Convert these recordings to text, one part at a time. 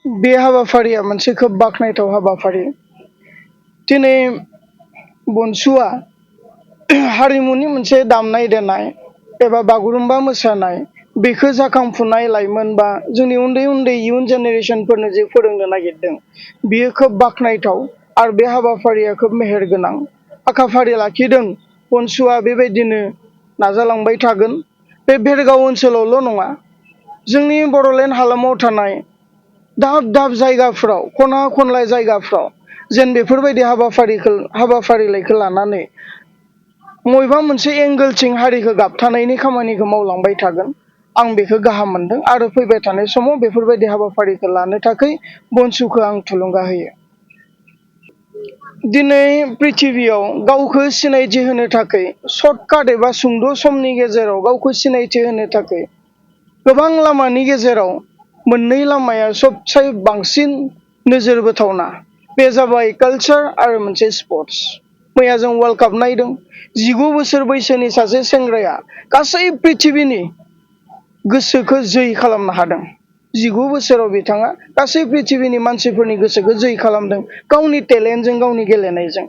बे हाबाफारिया मोनसे खोब बाख्नायथाव हाबाफारि। दिनै बनसुआ हारिमुनि मोनसे दामनाय देनाय एबा बागुरुम्बा मोसानाय बेखौ जाखांफुनाय लाइमोन बा जोंनि उन्दै उन्दै इयुन जेनेरेसनफोरनो जे फोरोंनो नागिरदों बियो खोब बाख्नायथाव आरो बे हाबाफारिया खोब मेहेरगोनां। आखाफारि लाखिदों बनसुआ बेबायदिनो नाजालांबाय थागोन। बे भेरगाव ओनसोलावल' नङा, जोंनि बड'लेण्ड हालामाव थानाय दाब दाब जायगाफ्राव खना खनला जायगाफ्राव जेन बेफोरबायदि हाबाफारिलाइखौ लानानै बबेबा मोनसे एंगोलथिं हारिखौ गाबथानायनि खामानिखौ मावलांबाय थागोन। आं बेखौ गाहाम मोनदों आरो फैबाय थानाय समाव बेफोरबायदि हाबाफारिखौ लानो थाखाय बनसुखौ आं थुलुंगा होयो। दिनै प्रिथिबियाव गावखौ सिनायथि होनो थाखाय सर्टकाट एबा सुंद' समनि गेजेराव गावखौ सिनायथि होनो थाखाय गोबां लामानि गेजेराव मोननै लामाया सबसे बांसिन नोजोर बोथावना। बे जाबाय कालचार आरो मोनसे स्पर्ट्स। मैया जों वर्ल्ड काप नायदों। 19 बोसोर बैसोनि सासे सेंग्राया गासै प्रिथिबिनि गोसोखौ जै खालामनो हादों। 19 बोसोराव बिथाङा गासै प्रिथिबिनि मानसिफोरनि गोसोखौ जै खालामदों गावनि टेलेन्टजों, गावनि गेलेनायजों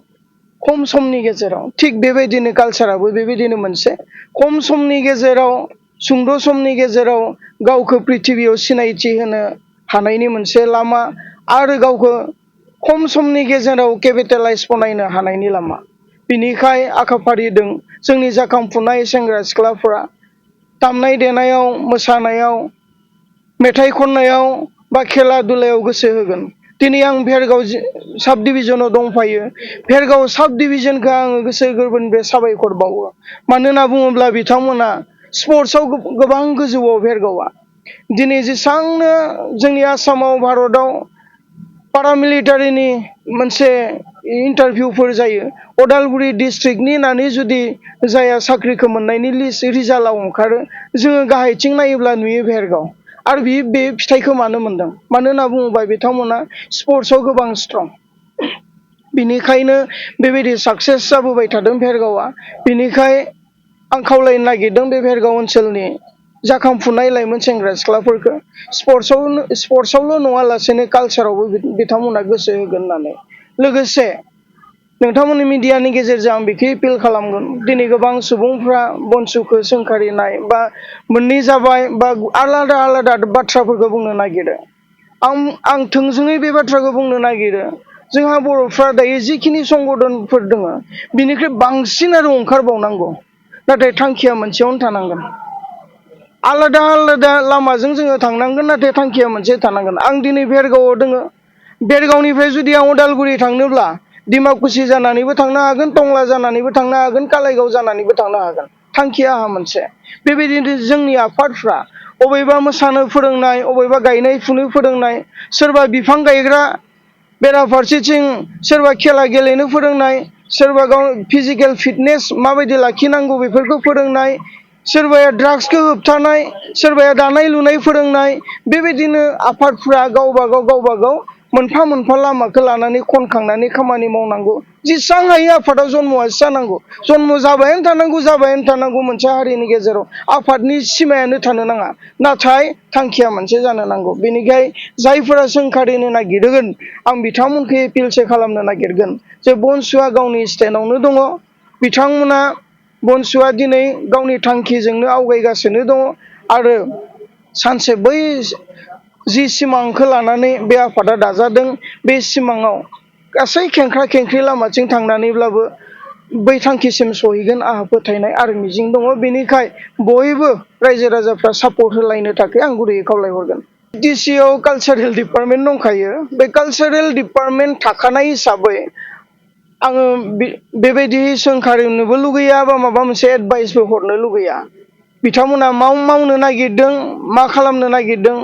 खम समनि गेजेराव। थिग बेबायदिनो कालचाराबो बेबायदिनो मोनसे खम समनि गेजेराव, सुंद' समनि गेजेराव गावखौ प्रिथिबियाव सिनायथि होनो हानायनि मोनसे लामा आरो गावखौ खम समनि गेजेराव केपिटेलाइज बनायनो हानायनि लामा। बिनिखाय आखाफारिदों जोंनि जाखांफुनाय सेंग्रा सिख्लाफोरा दामनाय देनायाव, मोसानायाव, मेथाइ खननायाव बा खेला दुलायाव गोसो होगोन। दिनै आं भेरगाव साब डिभिजनाव दंफायो। भेरगाव साब डिभिजनखौ आङो गोसो गोरबोनिफ्राय साबायखर बावो। मानो होनना बुङोब्ला बिथांमोना स्पर्ट्सआव गोबां गोजौआव भेरगावआ। दिनै जेसांनो जोंनि आसामाव, भारतआव पारामिलिटारिनि मोनसे इन्टारभिउफोर जायो, अदालगुरि डिस्ट्रिक्टनि होननानै जुदि जाया साख्रिखौ मोननायनि लिस्ट रिजाल्टआव ओंखारो, जोङो गाहायथिं नायोब्ला नुयो भेरगाव। आरो बे फिथाइखौ मानो मोनदों? मानो होनना बुङोबा बिथांमोना स्पर्ट्सआव गोबां स्ट्रं। बिनिखायनो बेबायदि साक्सेस जाबोबाय थादों भेरगावआ। बिनिखाय आं खावलायनो नागिरदों बे भेरगाव ओनसोलनि जाखांफुनाय लाइमोन सेंग्रा सिख्लाफोरखौ स्पर्ट्सआवल' नङालासेनो कालचारावबो बिथांमोना गोसो होगोन होननानै। लोगोसे नोंथांमोननि मिडियानि गेजेरजों आं बेखौ एपिल खालामगोन। दिनै गोबां सुबुंफ्रा बनसुखौ सोंखारिनाय बा मोननै जाबाय बा आलादा आलादा बाथ्राफोरखौ बुंनो नागिरो। आं थोंजोङै बे बाथ्राखौ बुंनो नागिरो, जोंहा बर'फ्रा दायो जिखिनि संगठनफोर दङ बिनिख्रुइ बांसिन आरो ओंखारबावनांगौ। नाथाय थांखिया मोनसेयावनो थानांगोन। आलादा आलादा लामाजों जोङो थांनांगोन, नाथाय थांखिया मोनसे थानांगोन। आं दिनै भेरगावआव दोङो। भेरगावनिफ्राय जुदि आं उदालगुरि थांनोब्ला डिमाकुसि जानानैबो थांनो हागोन, टंला जानानैबो थांनो हागोन, कालाइगाव जानानैबो थांनो हागोन। थांखिया आंहा मोनसे। बेबायदिनो जोंनि आफादफ्रा अबेबा मोसानो फोरोंनाय, अबेबा गायनाय फुनो फोरोंनाय, सोरबा बिफां गायग्रा, बेराफारसेथिं सोरबा खेला गेलेनो फोरोंनाय, सोरबा गाव फिजिकेल फिटनेस माबायदि लाखिनांगौ बेफोरखौ फोरोंनाय, सोरबाया ड्राग्सखौ होबथानाय, सोरबाया दानाय लुनाय फोरोंनाय, बेबायदिनो आफादफ्रा गावबा गाव मोनफा मोनफा लामाखौ लानानै खनखांनानै खामानि मावनांगौ। जेसां हायो आफादाव जन्मआसो जानांगौ। जन्म जाबायानो थानांगौ मोनसे हारिनि गेजेराव। आफादनि सिमायानो थानो नाङा, नाथाय थांखिया मोनसे जानो नांगौ। बेनिखाय जायफोरा सोंखारिनो नागिरगोन आं बिथांमोनखौ एपिलसो खालामनो नागिरगोन जे बनसुआ गावनि स्टेन्डआवनो दङ। बिथांमोना बनसुआ दिनै गावनि थांखिजोंनो आवगायगासिनो दङ आरो सानसे बै जि सिमांखौ लानानै बे आफादा दाजादों बे सिमाङाव गासै खेंख्रा खेंख्रि लामाथिं थांनानैब्लाबो बै थांखिसिम सहैगोन आंहा फोथायनाय आरो मिजिं दङ। बेनिखाय बयबो रायजो राजाफ्रा सापर्ट होलायनो थाखाय आं गुरैयै खावलायहरगोन। डिसिआव कालचारेल डिपार्टमेन्ट दंखायो। बे कालचारेल डिपार्टमेन्ट थाखानाय हिसाबै आङो बेबायदि सोंखारिनोबो लुगैया बा माबा मोनसे एडभाइसबो हरनो लुगैया। बिथांमोना मावनो नागिरदों, मा खालामनो नागिरदों,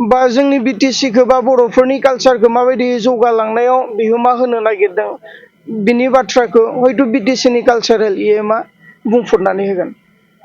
बा जोंनि बिटिसिखौ बा बर'फोरनि कालचारखौ माबायदि जौगालांनायाव बिहोमा होनो नागिरदों बिनि बाथ्राखौ हयथ' बिटिसिनि कालचारेल इएमआ बुंफोरनानै होगोन।